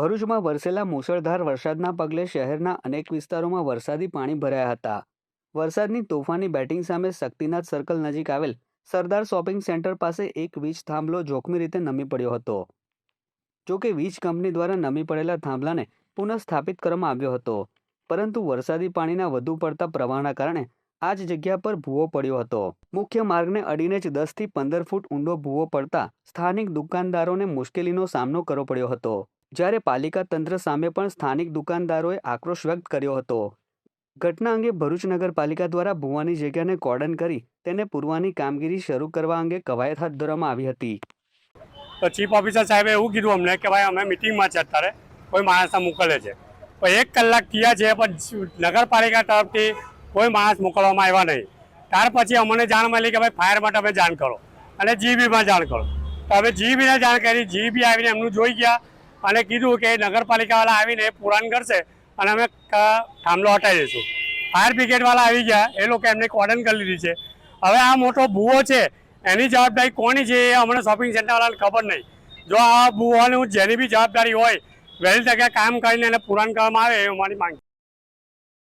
ભરૂચમાં વરસેલા મુશળધાર વરસાદના પગલે શહેરના અનેક વિસ્તારોમાં વરસાદી પાણી ભરાયા હતા. વરસાદની તોફાની બેટિંગ સામે શક્તિનાથ સર્કલ નજીક આવેલ સરદાર શોપિંગ સેન્ટર પાસે એક વીજ થાંભલો જોખમી રીતે નમી પડ્યો હતો. જોકે વીજ કંપની દ્વારા નમી પડેલા થાંભલાને પુનઃસ્થાપિત કરવામાં આવ્યો હતો, પરંતુ વરસાદી પાણીના વધુ પડતા પ્રવાહના કારણે આ જ જગ્યા પર ભૂવો પડ્યો હતો. મુખ્ય માર્ગને અડીને જ 10 થી 15 ફૂટ ઊંડો ભૂવો પડતા સ્થાનિક દુકાનદારોને મુશ્કેલીનો સામનો કરવો પડ્યો હતો. જ્યારે પાલિકા તંત્ર સામે પણ સ્થાનિક દુકાનદારોએ આક્રોશ વ્યક્ત કર્યો હતો. ઘટના અંગે ભરૂચ નગરપાલિકા દ્વારા ભૂવાની જગ્યાને કોર્ડન કરી તેને પૂરવાની કામગીરી શરૂ કરવા અંગે કવાયત હાથ ધરવામાં આવી હતી. તો ચીફ ઓફિસર સાહેબે એવું કીધું અમને કે ભાઈ અમે મિટિંગમાં છે, અત્યારે કોઈ માણસ મોકલે છે, પણ 1 કલાક થયા છે પણ નગરપાલિકા તરફથી કોઈ માણસ મોકલવામાં આવ્યા નહીં. ત્યાર પછી અમને જાણ મળી કે ભાઈ ફાયર માટે અમે જાણ કરો અને જીબીમાં જાણ કરો. તો અમે જીબીને જાણ કરી, જીબી આવીને એમનું જોઈ ગયા અને કીધું કે નગરપાલિકાવાળા આવીને પુરાણ કરશે અને અમે થાંભલો હટાવી દઈશું. ફાયર બ્રિગેડવાળા આવી ગયા, એ લોકો એમને કોર્ડન કરી લીધી છે. હવે આ મોટો ભૂવો છે, એની જવાબદારી કોની છે એ અમને શોપિંગ સેન્ટરવાળાને ખબર નહીં. જો આ ભૂવાની જેની બી જવાબદારી હોય વહેલી તકે કામ કરીને એને પુરાણ કરવામાં આવે એ અમારી માંગ.